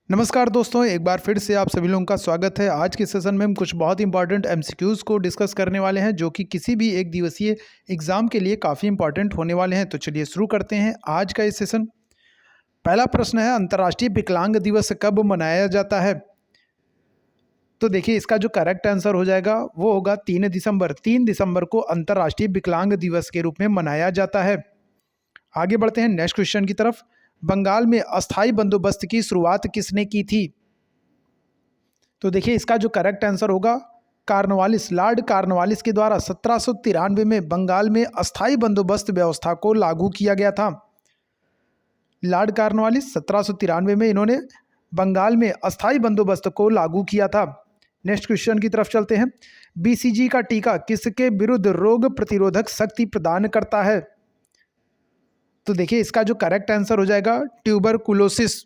नमस्कार दोस्तों, एक बार फिर से आप सभी लोगों का स्वागत है। आज के सेशन में हम कुछ बहुत इंपॉर्टेंट एमसीक्यूज़ को डिस्कस करने वाले हैं जो कि किसी भी एक दिवसीय एग्जाम के लिए काफ़ी इंपॉर्टेंट होने वाले हैं। तो चलिए शुरू करते हैं आज का ये सेशन। पहला प्रश्न है, अंतर्राष्ट्रीय विकलांग दिवस कब मनाया जाता है? तो देखिए, इसका जो करेक्ट आंसर हो जाएगा वो होगा 3 दिसंबर। 3 दिसंबर को अंतर्राष्ट्रीय विकलांग दिवस के रूप में मनाया जाता है। आगे बढ़ते हैं नेक्स्ट क्वेश्चन की तरफ। बंगाल में अस्थायी बंदोबस्त की शुरुआत किसने की थी? तो देखिए, इसका जो करेक्ट आंसर होगा कार्नवालिस, लॉर्ड कार्नवालिस के द्वारा 1793 में बंगाल में अस्थायी बंदोबस्त व्यवस्था को लागू किया गया था। लॉर्ड कार्नवालिस 1793 में इन्होंने बंगाल में अस्थायी बंदोबस्त को लागू किया था। नेक्स्ट क्वेश्चन की तरफ चलते हैं। बीसीजी का टीका किसके विरुद्ध रोग प्रतिरोधक शक्ति प्रदान करता है? तो देखिए, इसका जो करेक्ट आंसर हो जाएगा ट्यूबरकुलोसिस।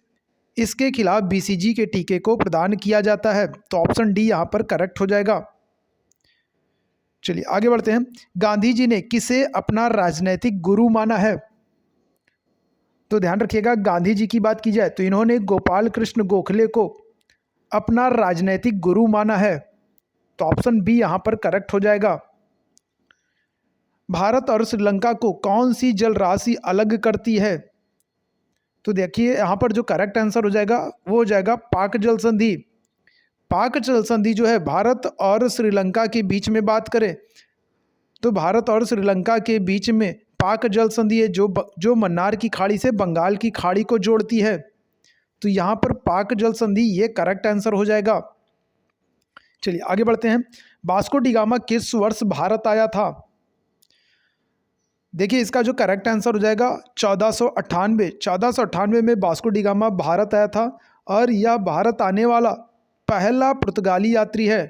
इसके खिलाफ बीसीजी के टीके को प्रदान किया जाता है। तो ऑप्शन डी यहाँ पर करेक्ट हो जाएगा। चलिए आगे बढ़ते हैं। गांधी जी ने किसे अपना राजनैतिक गुरु माना है? तो ध्यान रखिएगा, गांधी जी की बात की जाए तो इन्होंने गोपाल कृष्ण गोखले को अपना राजनैतिक गुरु माना है। तो ऑप्शन बी यहाँ पर करेक्ट हो जाएगा। भारत और श्रीलंका को कौन सी जल राशि अलग करती है? तो देखिए, यहाँ पर जो करेक्ट आंसर हो जाएगा वो हो जाएगा पाक जल संधि। पाक जल संधि जो है भारत और श्रीलंका के बीच में बात करें तो भारत और श्रीलंका के बीच में पाक जल संधि है जो मन्नार की खाड़ी से बंगाल की खाड़ी को जोड़ती है। तो यहाँ पर पाक जल संधि ये करेक्ट आंसर हो जाएगा। चलिए आगे बढ़ते हैं। वास्को डी गामा किस वर्ष भारत आया था? देखिए, इसका जो करेक्ट आंसर हो जाएगा 1498। 1498 में वास्को डी गामा भारत आया था और यह भारत आने वाला पहला पुर्तगाली यात्री है।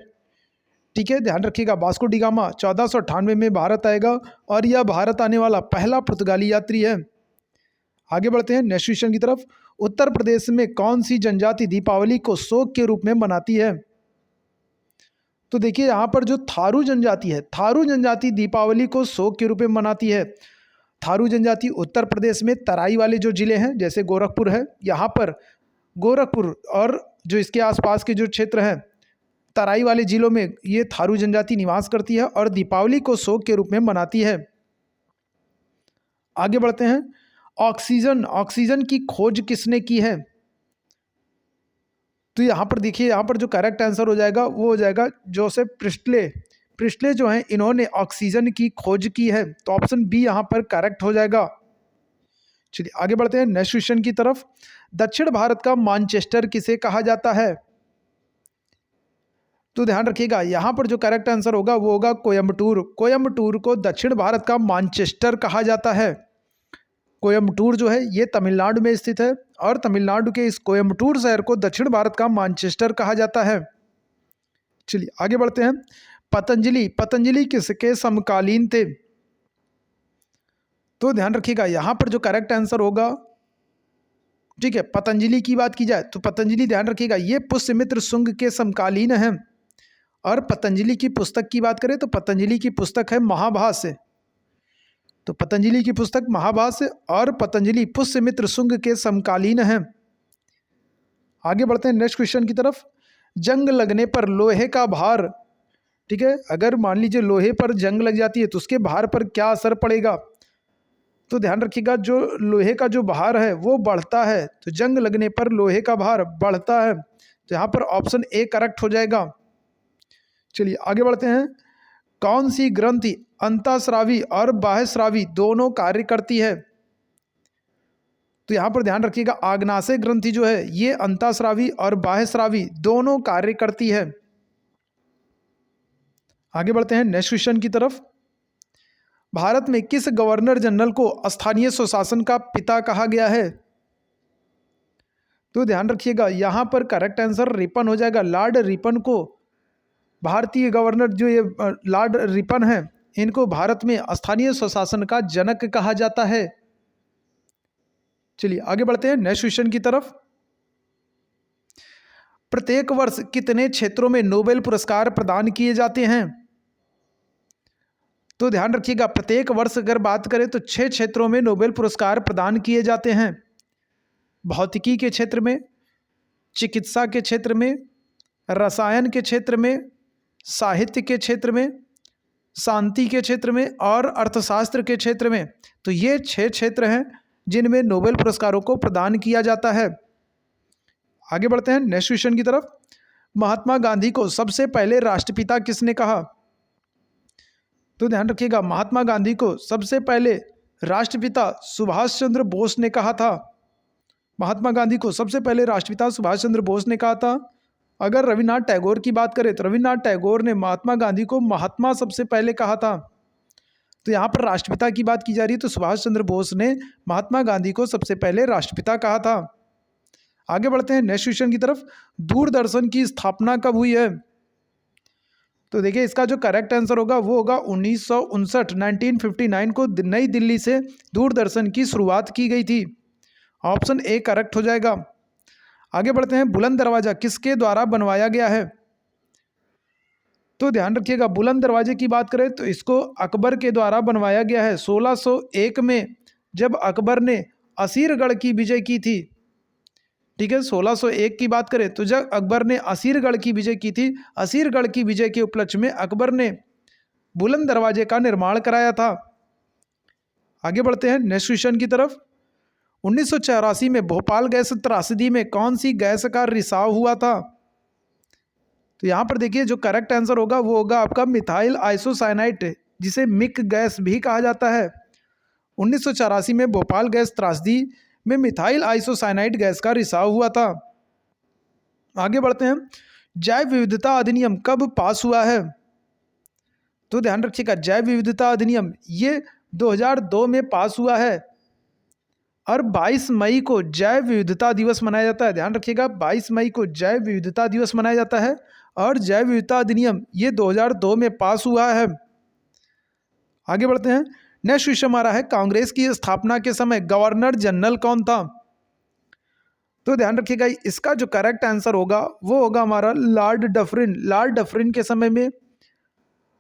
ठीक है, ध्यान रखिएगा, वास्को डी गामा 1498 में भारत आएगा और यह भारत आने वाला पहला पुर्तगाली यात्री है। आगे बढ़ते हैं नेक्स्ट क्वेश्चन की तरफ। उत्तर प्रदेश में कौन सी जनजाति दीपावली को शोक के रूप में मनाती है? तो देखिए, यहाँ पर जो थारू जनजाति है, थारू जनजाति दीपावली को शोक के रूप में मनाती है। थारू जनजाति उत्तर प्रदेश में तराई वाले जो ज़िले हैं जैसे गोरखपुर है, यहाँ पर गोरखपुर और जो इसके आसपास के जो क्षेत्र हैं तराई वाले ज़िलों में ये थारू जनजाति निवास करती है और दीपावली को शोक के रूप में मनाती है। आगे बढ़ते हैं। ऑक्सीजन की खोज किसने की है? तो यहाँ पर देखिए, यहाँ पर जो करेक्ट आंसर हो जाएगा वो हो जाएगा जोसेफ प्रिस्टले। प्रिस्टले जो हैं इन्होंने ऑक्सीजन की खोज की है। तो ऑप्शन बी यहाँ पर करेक्ट हो जाएगा। चलिए आगे बढ़ते हैं नेक्स्ट क्वेश्चन की तरफ। दक्षिण भारत का मैनचेस्टर किसे कहा जाता है? तो ध्यान रखिएगा, यहाँ पर जो करेक्ट आंसर होगा वो होगा कोयम्बटूर। कोयम्बटूर को दक्षिण भारत का मैनचेस्टर कहा जाता है। कोयम्बटूर जो है ये तमिलनाडु में स्थित है और तमिलनाडु के इस कोयम्बटूर शहर को दक्षिण भारत का मैनचेस्टर कहा जाता है। चलिए आगे बढ़ते हैं। पतंजलि किसके समकालीन थे? तो ध्यान रखिएगा, यहाँ पर जो करेक्ट आंसर होगा, ठीक है, पतंजलि की बात की जाए तो पतंजलि, ध्यान रखिएगा, ये पुष्यमित्र शुंग के समकालीन हैं। और पतंजलि की पुस्तक की बात करें तो पतंजलि की पुस्तक है महाभाष्य। तो पतंजलि की पुस्तक महाभाष्य और पतंजलि पुष्यमित्र शुंग के समकालीन हैं। आगे बढ़ते हैं नेक्स्ट क्वेश्चन की तरफ। जंग लगने पर लोहे का भार, ठीक है, अगर मान लीजिए लोहे पर जंग लग जाती है तो उसके भार पर क्या असर पड़ेगा? तो ध्यान रखिएगा, जो लोहे का जो भार है वो बढ़ता है। तो जंग लगने पर लोहे का भार बढ़ता है। तो यहाँ पर ऑप्शन ए करेक्ट हो जाएगा। चलिए आगे बढ़ते हैं। कौन सी ग्रंथि अंतःस्रावी और बाह्यस्रावी दोनों कार्य करती है? तो यहाँ पर ध्यान रखिएगा, आग्नाशय ग्रंथि जो है ये अंतःस्रावी और बाह्यस्रावी दोनों कार्य करती है। आगे बढ़ते हैं नेक्स्ट क्वेश्चन की तरफ। भारत में किस गवर्नर जनरल को स्थानीय स्वशासन का पिता कहा गया है? तो ध्यान रखिएगा, यहाँ पर करेक्ट आंसर रिपन हो जाएगा। लॉर्ड रिपन को भारतीय गवर्नर जो ये लॉर्ड रिपन है इनको भारत में स्थानीय स्वशासन का जनक कहा जाता है। चलिए आगे बढ़ते हैं नेक्स्ट क्वेश्चन की तरफ। प्रत्येक वर्ष कितने क्षेत्रों में नोबेल पुरस्कार प्रदान किए जाते हैं? तो ध्यान रखिएगा, प्रत्येक वर्ष अगर बात करें तो 6 क्षेत्रों में नोबेल पुरस्कार प्रदान किए जाते हैं। भौतिकी के क्षेत्र में, चिकित्सा के क्षेत्र में, रसायन के क्षेत्र में, साहित्य के क्षेत्र में, शांति के क्षेत्र में और अर्थशास्त्र के क्षेत्र में। तो ये 6 क्षेत्र हैं जिनमें नोबेल पुरस्कारों को प्रदान किया जाता है। आगे बढ़ते हैं नेक्स्ट क्वेश्चन की तरफ। महात्मा गांधी को सबसे पहले राष्ट्रपिता किसने कहा? तो ध्यान रखिएगा, महात्मा गांधी को सबसे पहले राष्ट्रपिता सुभाष चंद्र बोस ने कहा था। महात्मा गांधी को सबसे पहले राष्ट्रपिता सुभाष चंद्र बोस ने कहा था। अगर रविन्द्रनाथ टैगोर की बात करें तो रविन्द्रनाथ टैगोर ने महात्मा गांधी को महात्मा सबसे पहले कहा था। तो यहाँ पर राष्ट्रपिता की बात की जा रही है, तो सुभाष चंद्र बोस ने महात्मा गांधी को सबसे पहले राष्ट्रपिता कहा था। आगे बढ़ते हैं नेक्स्ट क्वेश्चन की तरफ। दूरदर्शन की स्थापना कब हुई है? तो देखिए, इसका जो करेक्ट आंसर होगा वो होगा 1959 को नई दिल्ली से दूरदर्शन की शुरुआत की गई थी। ऑप्शन ए करेक्ट हो जाएगा। आगे बढ़ते हैं, बुलंद दरवाजा किसके द्वारा बनवाया गया है? तो ध्यान रखिएगा, बुलंद दरवाजे की बात करें तो इसको अकबर के द्वारा बनवाया गया है। 1601 में जब अकबर ने असीरगढ़ की विजय की थी, ठीक है, 1601 की बात करें तो जब अकबर ने असीरगढ़ की विजय की थी, असीरगढ़ की विजय के उपलक्ष्य में अकबर ने बुलंद दरवाजे का निर्माण कराया था। आगे बढ़ते हैं नेक्स्ट क्वेश्चन की तरफ। 1984 में भोपाल गैस त्रासदी में कौन सी गैस का रिसाव हुआ था? तो यहाँ पर देखिए, जो करेक्ट आंसर होगा वो होगा आपका मिथाइल आइसोसाइनाइड, जिसे मिक गैस भी कहा जाता है। 1984 में भोपाल गैस त्रासदी में मिथाइल आइसोसाइनाइड गैस का रिसाव हुआ था। आगे बढ़ते हैं, जैव विविधता अधिनियम कब पास हुआ है? तो ध्यान रखिएगा, जैव विविधता अधिनियम ये 2002 में पास हुआ है और 22 मई को जैव विविधता दिवस मनाया जाता है। ध्यान रखिएगा, 22 मई को जैव विविधता दिवस मनाया जाता है और जैव विविधता अधिनियम ये 2002 में पास हुआ है। आगे बढ़ते हैं, नेक्स्ट क्वेश्चन हमारा है, कांग्रेस की स्थापना के समय गवर्नर जनरल कौन था? तो ध्यान रखिएगा, इसका जो करेक्ट आंसर होगा वो होगा हमारा लॉर्ड डफरिन। लॉर्ड डफरिन के समय में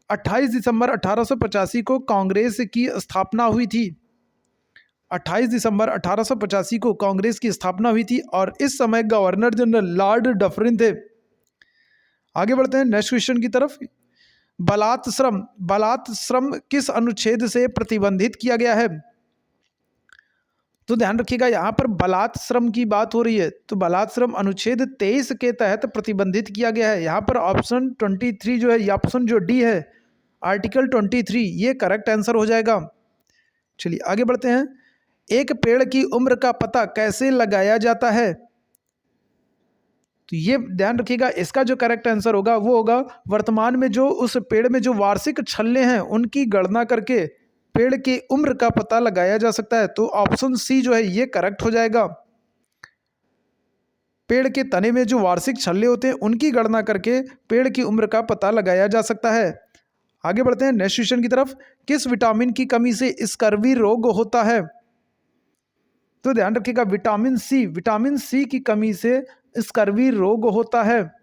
28 दिसंबर 1885 को कांग्रेस की स्थापना हुई थी। 28 दिसंबर 1885 को कांग्रेस की स्थापना हुई थी और इस समय गवर्नर जनरल लॉर्ड डफरिन थे। आगे बढ़ते हैं नेक्स्ट क्वेश्चन की तरफ। बलात् श्रम किस अनुच्छेद से प्रतिबंधित किया गया है? तो ध्यान रखिएगा, यहाँ पर बलात् श्रम की बात हो रही है, तो बलात् श्रम अनुच्छेद 23 के तहत प्रतिबंधित किया गया है। यहाँ पर ऑप्शन 23 जो है, ये ऑप्शन जो डी है, आर्टिकल 23, ये करेक्ट आंसर हो जाएगा। चलिए आगे बढ़ते हैं, एक पेड़ की उम्र का पता कैसे लगाया जाता है? तो ये ध्यान रखिएगा, इसका जो करेक्ट आंसर होगा वो होगा वर्तमान में जो उस पेड़ में जो वार्षिक छल्ले हैं उनकी गणना करके पेड़ की उम्र का पता लगाया जा सकता है। तो ऑप्शन सी जो है ये करेक्ट हो जाएगा। पेड़ के तने में जो वार्षिक छल्ले होते हैं उनकी गणना करके पेड़ की उम्र का पता लगाया जा सकता है। आगे बढ़ते हैं नेक्स्ट क्वेश्चन की तरफ। किस विटामिन की कमी से स्कर्वी रोग होता है? तो ध्यान रखिएगा, विटामिन सी की कमी से स्कर्वी रोग होता है।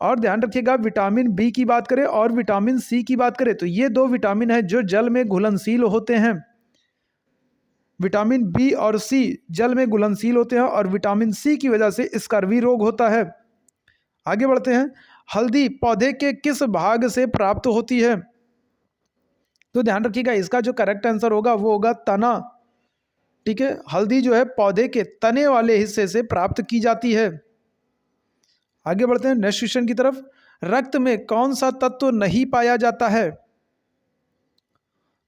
और ध्यान रखिएगा, विटामिन बी की बात करें और विटामिन सी की बात करें तो ये दो विटामिन है जो जल में घुलनशील होते हैं। विटामिन बी और सी जल में घुलनशील होते हैं और विटामिन सी की वजह से स्कर्वी रोग होता है। आगे बढ़ते हैं, हल्दी पौधे के किस भाग से प्राप्त होती है? तो ध्यान रखिएगा, इसका जो करेक्ट आंसर होगा वो होगा तना। ठीक है, हल्दी जो है पौधे के तने वाले हिस्से से प्राप्त की जाती है। आगे बढ़ते हैं नेक्स्ट क्वेश्चन की तरफ। रक्त में कौन सा तत्व नहीं पाया जाता है?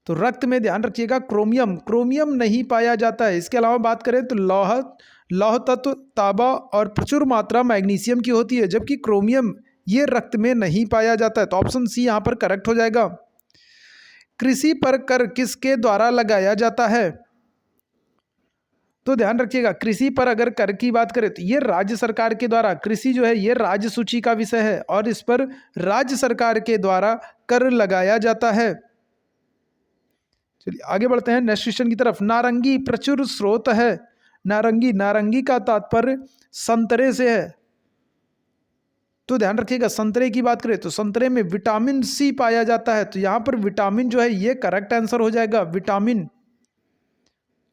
तो रक्त में ध्यान रखिएगा क्रोमियम नहीं पाया जाता है। इसके अलावा बात करें तो लौह तत्व, तांबा और प्रचुर मात्रा मैग्नीशियम की होती है, जबकि क्रोमियम ये रक्त में नहीं पाया जाता है। तो ऑप्शन सी यहाँ पर करेक्ट हो जाएगा। कृषि पर कर किसके द्वारा लगाया जाता है? तो ध्यान रखिएगा, कृषि पर अगर कर की बात करें तो ये राज्य सरकार के द्वारा, कृषि जो है ये राज्य सूची का विषय है और इस पर राज्य सरकार के द्वारा कर लगाया जाता है। चलिए आगे बढ़ते हैं नेक्स्ट क्वेश्चन की तरफ। नारंगी प्रचुर स्रोत है। नारंगी का तात्पर्य संतरे से है। तो ध्यान रखिएगा, संतरे की बात करें तो संतरे में विटामिन सी पाया जाता है। तो यहाँ पर विटामिन जो है ये करेक्ट आंसर हो जाएगा, विटामिन।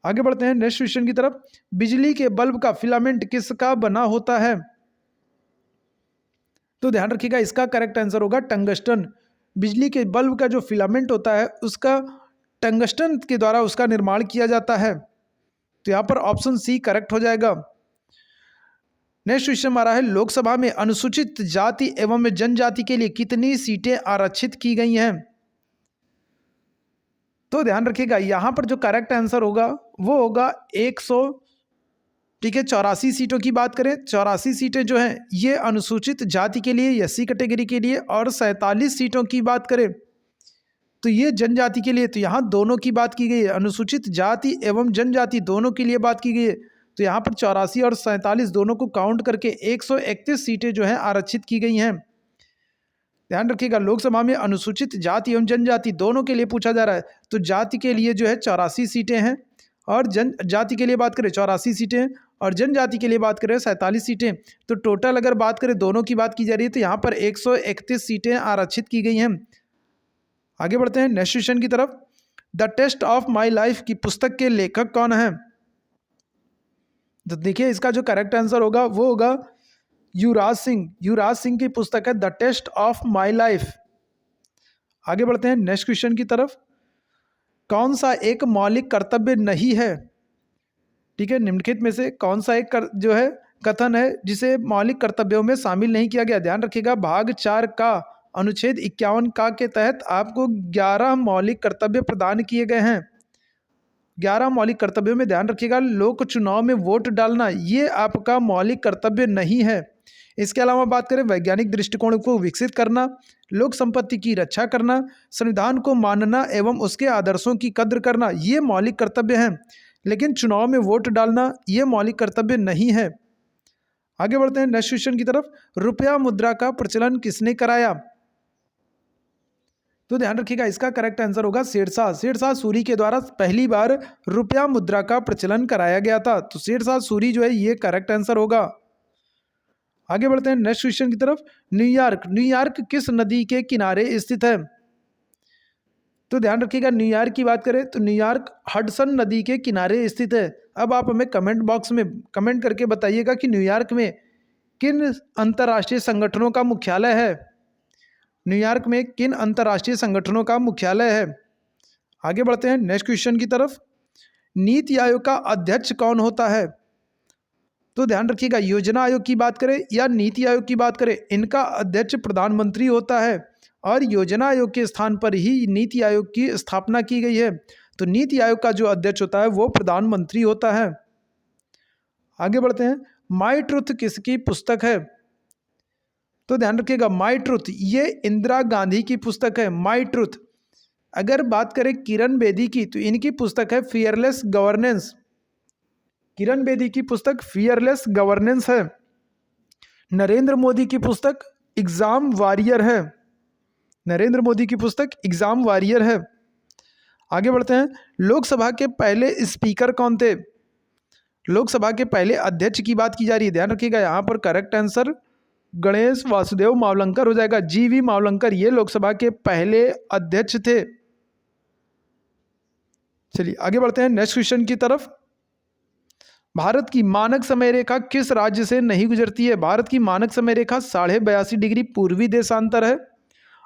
आगे बढ़ते हैं नेक्स्ट क्वेश्चन की तरफ। बिजली के बल्ब का फिलामेंट किसका बना होता है? तो ध्यान रखिएगा, इसका करेक्ट आंसर होगा टंगस्टन। बिजली के बल्ब का जो फिलामेंट होता है उसका टंगस्टन के द्वारा उसका निर्माण किया जाता है। तो यहाँ पर ऑप्शन सी करेक्ट हो जाएगा। नेक्स्ट क्वेश्चन हमारा है, लोकसभा में अनुसूचित जाति एवं जनजाति के लिए कितनी सीटें आरक्षित की गई हैं? तो ध्यान रखिएगा, यहाँ पर जो करेक्ट आंसर होगा वो होगा 100, ठीक है, 84 सीटों की बात करें, 84 सीटें जो हैं ये अनुसूचित जाति के लिए, एससी कैटेगरी के लिए, और 47 सीटों की बात करें तो ये जनजाति के लिए। तो यहाँ दोनों की बात की गई है, अनुसूचित जाति एवं जनजाति दोनों के लिए बात की गई है। तो यहाँ पर 84 और 47 दोनों को काउंट करके 131 सीटें जो हैं आरक्षित की गई हैं। ध्यान रखिएगा, लोकसभा में अनुसूचित जाति एवं जनजाति दोनों के लिए पूछा जा रहा है। तो जाति के लिए जो है 84 सीटें हैं, और जनजाति के लिए बात करें 84 सीटें, और जनजाति के लिए बात करें 47 सीटें। तो टोटल अगर बात करें दोनों की बात की जा रही है तो यहाँ पर 131 सीटें आरक्षित की गई हैं। आगे बढ़ते हैं नेक्स्ट क्वेश्चन की तरफ। The test of my life की पुस्तक के लेखक कौन है? तो देखिए, इसका जो करेक्ट आंसर होगा वो होगा युवराज सिंह। युवराज सिंह की पुस्तक है the test of my life. आगे बढ़ते हैं नेक्स्ट क्वेश्चन की तरफ। कौन सा एक मौलिक कर्तव्य नहीं है, ठीक है, निम्नलिखित में से कौन सा एक जो है कथन है जिसे मौलिक कर्तव्यों में शामिल नहीं किया गया? ध्यान रखिएगा, भाग 4 का अनुच्छेद 51 का के तहत आपको 11 मौलिक कर्तव्य प्रदान किए गए हैं। 11 मौलिक कर्तव्यों में ध्यान रखिएगा, लोक चुनाव में वोट डालना ये आपका मौलिक कर्तव्य नहीं है। इसके अलावा बात करें वैज्ञानिक दृष्टिकोण को विकसित करना, लोक संपत्ति की रक्षा करना, संविधान को मानना एवं उसके आदर्शों की कद्र करना, ये मौलिक कर्तव्य हैं। लेकिन चुनाव में वोट डालना ये मौलिक कर्तव्य नहीं है। आगे बढ़ते हैं नेक्स्ट क्वेश्चन की तरफ। रुपया मुद्रा का प्रचलन किसने कराया? तो ध्यान रखिएगा, इसका करेक्ट आंसर होगा शेरशाह। शेरशाह सूरी के द्वारा पहली बार रुपया मुद्रा का प्रचलन कराया गया था। तो शेरशाह सूरी जो है ये करेक्ट आंसर होगा। आगे बढ़ते हैं नेक्स्ट क्वेश्चन की तरफ। न्यूयॉर्क, न्यूयॉर्क किस नदी के किनारे स्थित है? तो ध्यान रखिएगा, न्यूयॉर्क की बात करें तो न्यूयॉर्क हडसन नदी के किनारे स्थित है। अब आप हमें कमेंट बॉक्स में कमेंट करके बताइएगा कि न्यूयॉर्क में किन अंतर्राष्ट्रीय संगठनों का मुख्यालय है? न्यूयॉर्क में किन अंतर्राष्ट्रीय संगठनों का मुख्यालय है? आगे बढ़ते हैं नेक्स्ट क्वेश्चन की तरफ। नीति आयोग का अध्यक्ष कौन होता है? तो ध्यान रखिएगा, योजना आयोग की बात करें या नीति आयोग की बात करें, इनका अध्यक्ष प्रधानमंत्री होता है, और योजना आयोग के स्थान पर ही नीति आयोग की स्थापना की गई है। तो नीति आयोग का जो अध्यक्ष होता है वो प्रधानमंत्री होता है। आगे बढ़ते हैं, माई ट्रुथ किसकी पुस्तक है? तो ध्यान रखिएगा, माई ट्रुथ ये इंदिरा गांधी की पुस्तक है, माई ट्रुथ। अगर बात करें किरण बेदी की तो इनकी पुस्तक है फियरलेस गवर्नेंस। किरण बेदी की पुस्तक फियरलेस गवर्नेंस है। नरेंद्र मोदी की पुस्तक एग्जाम वॉरियर है। नरेंद्र मोदी की पुस्तक एग्जाम वॉरियर है। आगे बढ़ते हैं, लोकसभा के पहले स्पीकर कौन थे? लोकसभा के पहले अध्यक्ष की बात की जा रही है। ध्यान रखिएगा, यहाँ पर करेक्ट आंसर गणेश वासुदेव मावलंकर हो जाएगा। जीवी मावलंकर ये लोकसभा के पहले अध्यक्ष थे। चलिए आगे बढ़ते हैं नेक्स्ट क्वेश्चन की तरफ। भारत की मानक समय रेखा किस राज्य से नहीं गुजरती है? भारत की मानक समय रेखा 82.5 डिग्री पूर्वी देशांतर है,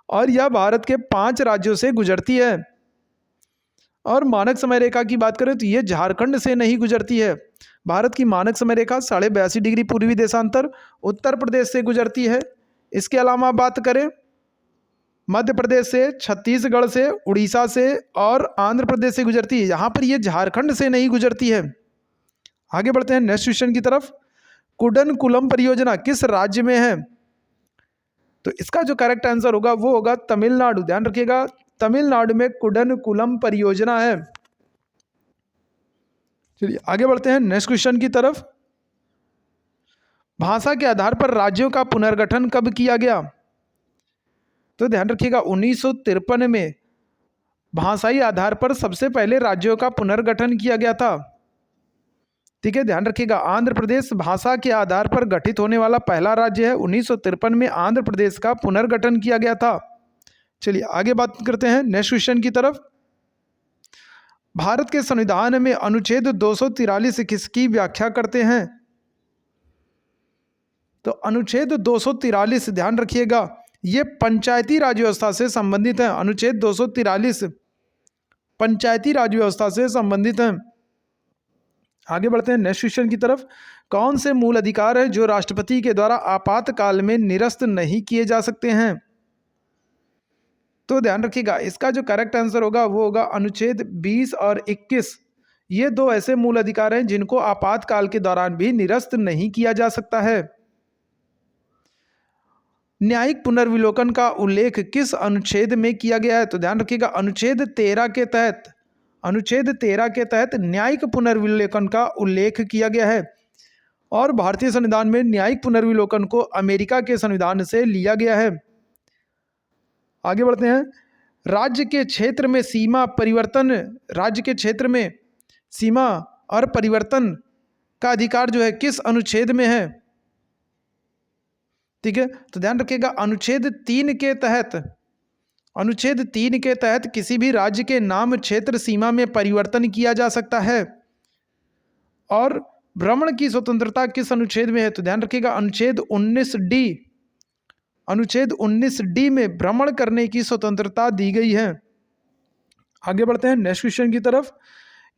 और यह भारत के 5 राज्यों से गुजरती है। और मानक समय रेखा की बात करें तो यह झारखंड से नहीं गुजरती है। भारत की मानक समय रेखा 82.5 डिग्री पूर्वी देशांतर उत्तर प्रदेश से गुजरती है। इसके अलावा बात करें मध्य प्रदेश से, छत्तीसगढ़ से, उड़ीसा से और आंध्र प्रदेश से गुजरती है। यहाँ पर यह झारखंड से नहीं गुजरती है। आगे बढ़ते हैं नेक्स्ट क्वेश्चन की तरफ। कुडनकुलम परियोजना किस राज्य में है? तो इसका जो करेक्ट आंसर होगा वो होगा तमिलनाडु। ध्यान रखिएगा, तमिलनाडु में कुडनकुलम परियोजना है। चलिए आगे बढ़ते हैं नेक्स्ट क्वेश्चन की तरफ। भाषा के आधार पर राज्यों का पुनर्गठन कब किया गया? तो ध्यान रखिएगा, 1953 में भाषाई आधार पर सबसे पहले राज्यों का पुनर्गठन किया गया था। ठीक है, ध्यान रखिएगा, आंध्र प्रदेश भाषा के आधार पर गठित होने वाला पहला राज्य है। 1953 में आंध्र प्रदेश का पुनर्गठन किया गया था। चलिए आगे बात करते हैं नेक्स्ट क्वेश्चन की तरफ। भारत के संविधान में अनुच्छेद 243 किसकी व्याख्या करते हैं? तो अनुच्छेद 243 ध्यान रखिएगा, ये पंचायती राज व्यवस्था से संबंधित है। अनुच्छेद 243 पंचायती राज व्यवस्था से संबंधित है। आगे बढ़ते हैं नेक्स्ट क्वेश्चन की तरफ। कौन से मूल अधिकार है जो राष्ट्रपति के द्वारा आपातकाल में निरस्त नहीं किए जा सकते हैं? तो ध्यान रखिएगा, इसका जो करेक्ट आंसर होगा वो होगा अनुच्छेद 20 और 21। ये दो ऐसे मूल अधिकार हैं जिनको आपातकाल के दौरान भी निरस्त नहीं किया जा सकता है। न्यायिक पुनर्विलोकन का उल्लेख किस अनुच्छेद में किया गया है? तो ध्यान रखिएगा, अनुच्छेद 13 के तहत, अनुच्छेद 13 के तहत न्यायिक पुनर्विलोकन का उल्लेख किया गया है। और भारतीय संविधान में न्यायिक पुनर्विलोकन को अमेरिका के संविधान से लिया गया है। आगे बढ़ते हैं। राज्य के क्षेत्र में सीमा परिवर्तन, राज्य के क्षेत्र में सीमा और परिवर्तन का अधिकार जो है किस अनुच्छेद में है? ठीक है, तो ध्यान रखिएगा, अनुच्छेद 3 के तहत, अनुच्छेद 3 के तहत किसी भी राज्य के नाम क्षेत्र सीमा में परिवर्तन किया जा सकता है। और भ्रमण की स्वतंत्रता किस अनुच्छेद में है? तो ध्यान रखिएगा, अनुच्छेद 19D, अनुच्छेद 19D में भ्रमण करने की स्वतंत्रता दी गई है। आगे बढ़ते हैं नेक्स्ट क्वेश्चन की तरफ।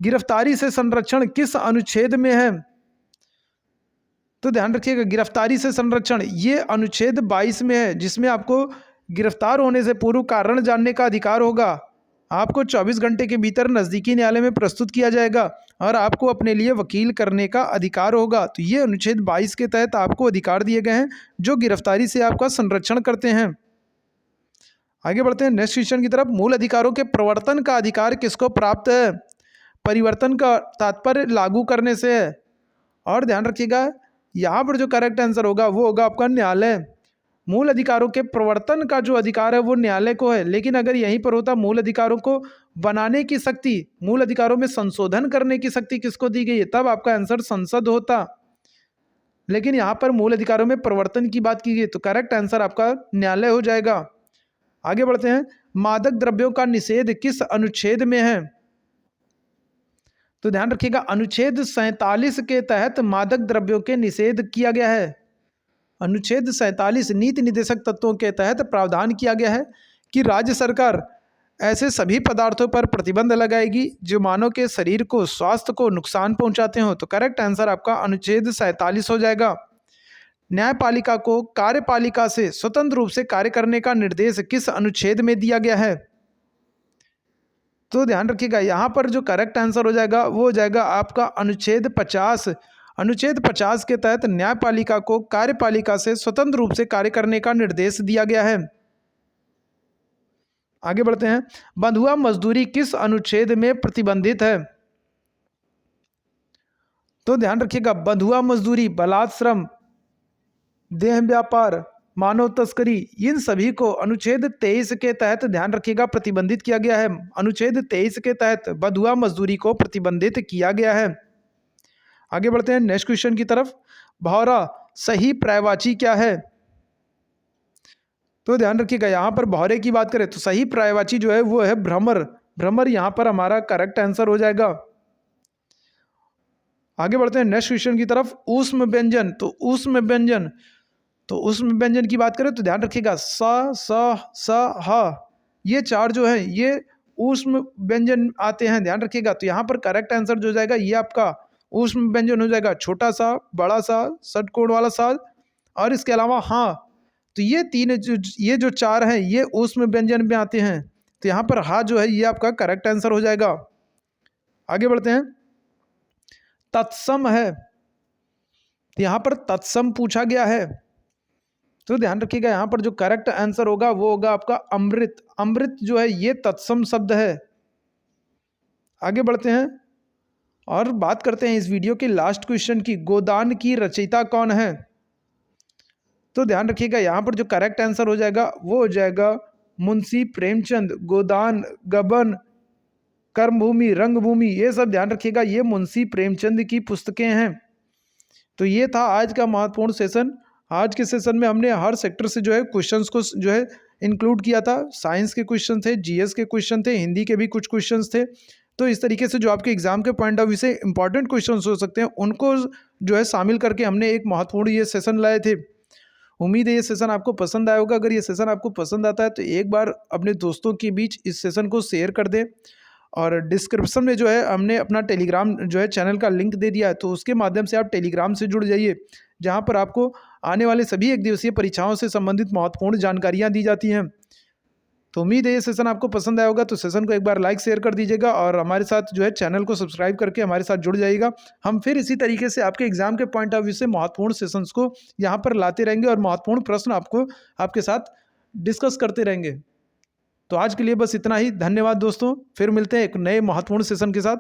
गिरफ्तारी से संरक्षण किस अनुच्छेद में है? तो ध्यान रखिएगा, गिरफ्तारी से संरक्षण ये अनुच्छेद 22 में है, जिसमें आपको गिरफ्तार होने से पूर्व कारण जानने का अधिकार होगा। आपको 24 घंटे के भीतर नज़दीकी न्यायालय में प्रस्तुत किया जाएगा और आपको अपने लिए वकील करने का अधिकार होगा। तो ये अनुच्छेद 22 के तहत आपको अधिकार दिए गए हैं जो गिरफ्तारी से आपका संरक्षण करते हैं। आगे बढ़ते हैं नेक्स्ट क्वेश्चन की तरफ। मूल अधिकारों के प्रवर्तन का अधिकार किसको प्राप्त है? परिवर्तन का तात्पर्य लागू करने से है। और ध्यान रखिएगा, यहाँ पर जो करेक्ट आंसर होगा वो होगा आपका न्यायालय। मूल अधिकारों के प्रवर्तन का जो अधिकार है वो न्यायालय को है, लेकिन अगर यहीं पर होता मूल अधिकारों को बनाने की शक्ति, मूल अधिकारों में संशोधन करने की शक्ति किसको दी गई है, तब आपका आंसर संसद होता। लेकिन यहाँ पर मूल अधिकारों में प्रवर्तन की बात की गई, तो करेक्ट आंसर आपका न्यायालय हो जाएगा। आगे बढ़ते हैं। मादक द्रव्यों का निषेध किस अनुच्छेद में है? तो ध्यान रखिएगा, अनुच्छेद 47 के तहत मादक द्रव्यों के निषेध किया गया है। अनुच्छेद 47 नीति निर्देशक तत्वों के तहत प्रावधान किया गया है कि राज्य सरकार ऐसे सभी पदार्थों पर प्रतिबंध लगाएगी जो मानव के शरीर को, स्वास्थ्य को नुकसान पहुंचाते हो। तो करेक्ट आंसर आपका अनुच्छेद 47 हो जाएगा। न्यायपालिका को कार्यपालिका से स्वतंत्र रूप से कार्य करने का निर्देश किस अनुच्छेद में दिया गया है? तो ध्यान रखिएगा, यहाँ पर जो करेक्ट आंसर हो जाएगा वो हो जाएगा आपका अनुच्छेद 50। अनुच्छेद 50 के तहत न्यायपालिका को कार्यपालिका से स्वतंत्र रूप से कार्य करने का निर्देश दिया गया है। आगे बढ़ते हैं। बंधुआ मजदूरी किस अनुच्छेद में प्रतिबंधित है? तो ध्यान रखिएगा, बंधुआ मजदूरी, बलात् श्रम, देह व्यापार, मानव तस्करी, इन सभी को अनुच्छेद 23 के तहत ध्यान रखिएगा प्रतिबंधित किया गया है। अनुच्छेद 23 के तहत बंधुआ मजदूरी को प्रतिबंधित किया गया है। आगे बढ़ते हैं नेक्स्ट क्वेश्चन की तरफ। भौरा सही पर्यायवाची क्या है? तो ध्यान रखिएगा, यहाँ पर भौरे की बात करें तो सही पर्यायवाची जो है वो है भ्रमर। भ्रमर यहाँ पर हमारा करेक्ट आंसर हो जाएगा। आगे बढ़ते हैं नेक्स्ट क्वेश्चन की तरफ। ऊष्म व्यंजन, तो ऊष्म व्यंजन, तो ऊष्म व्यंजन की बात करें तो ध्यान रखिएगा स, स, ह, ये चार जो है ये ऊष्म व्यंजन आते हैं, ध्यान रखिएगा। तो यहाँ पर करेक्ट आंसर जो जाएगा ये आपका ऊष्म व्यंजन हो जाएगा। छोटा सा, बड़ा सा, षटकोण वाला सा और इसके अलावा हाँ, तो ये तीन ये जो चार हैं ये ऊष्म व्यंजन में आते हैं। तो यहाँ पर हाँ जो है ये आपका करेक्ट आंसर हो जाएगा। आगे बढ़ते हैं। तत्सम है, तो यहाँ पर तत्सम पूछा गया है, तो ध्यान रखिएगा यहाँ पर जो करेक्ट आंसर होगा वो होगा आपका अमृत। अमृत जो है ये तत्सम शब्द है। आगे बढ़ते हैं और बात करते हैं इस वीडियो के लास्ट क्वेश्चन की। गोदान की रचयिता कौन है? तो ध्यान रखिएगा यहाँ पर जो करेक्ट आंसर हो जाएगा वो हो जाएगा मुंशी प्रेमचंद। गोदान, गबन, कर्मभूमि, रंगभूमि, ये सब ध्यान रखिएगा ये मुंशी प्रेमचंद की पुस्तकें हैं। तो ये था आज का महत्वपूर्ण सेशन। आज के सेशन में हमने हर सेक्टर से जो है क्वेश्चंस को जो है इंक्लूड किया था। साइंस के क्वेश्चन थे, जीएस के क्वेश्चन थे, हिंदी के भी कुछ क्वेश्चंस थे। तो इस तरीके से जो आपके एग्ज़ाम के पॉइंट ऑफ व्यू से इंपॉर्टेंट क्वेश्चंस हो सकते हैं, उनको जो है शामिल करके हमने एक महत्वपूर्ण ये सेशन लाए थे। उम्मीद है ये सेशन आपको पसंद आया होगा। अगर ये सेशन आपको पसंद आता है तो एक बार अपने दोस्तों के बीच इस सेशन को शेयर कर दें, और डिस्क्रिप्शन में जो है हमने अपना टेलीग्राम जो है चैनल का लिंक दे दिया है, तो उसके माध्यम से आप टेलीग्राम से जुड़ जाइए, जहाँ पर आपको आने वाले सभी एक दिवसीय परीक्षाओं से संबंधित महत्वपूर्ण जानकारियाँ दी जाती हैं। तो उम्मीद है ये सेशन आपको पसंद आया होगा। तो सेशन को एक बार लाइक शेयर कर दीजिएगा और हमारे साथ जो है चैनल को सब्सक्राइब करके हमारे साथ जुड़ जाइएगा। हम फिर इसी तरीके से आपके एग्जाम के पॉइंट ऑफ व्यू से महत्वपूर्ण सेशंस को यहाँ पर लाते रहेंगे और महत्वपूर्ण प्रश्न आपको आपके साथ डिस्कस करते रहेंगे। तो आज के लिए बस इतना ही। धन्यवाद दोस्तों, फिर मिलते हैं एक नए महत्वपूर्ण सेशन के साथ।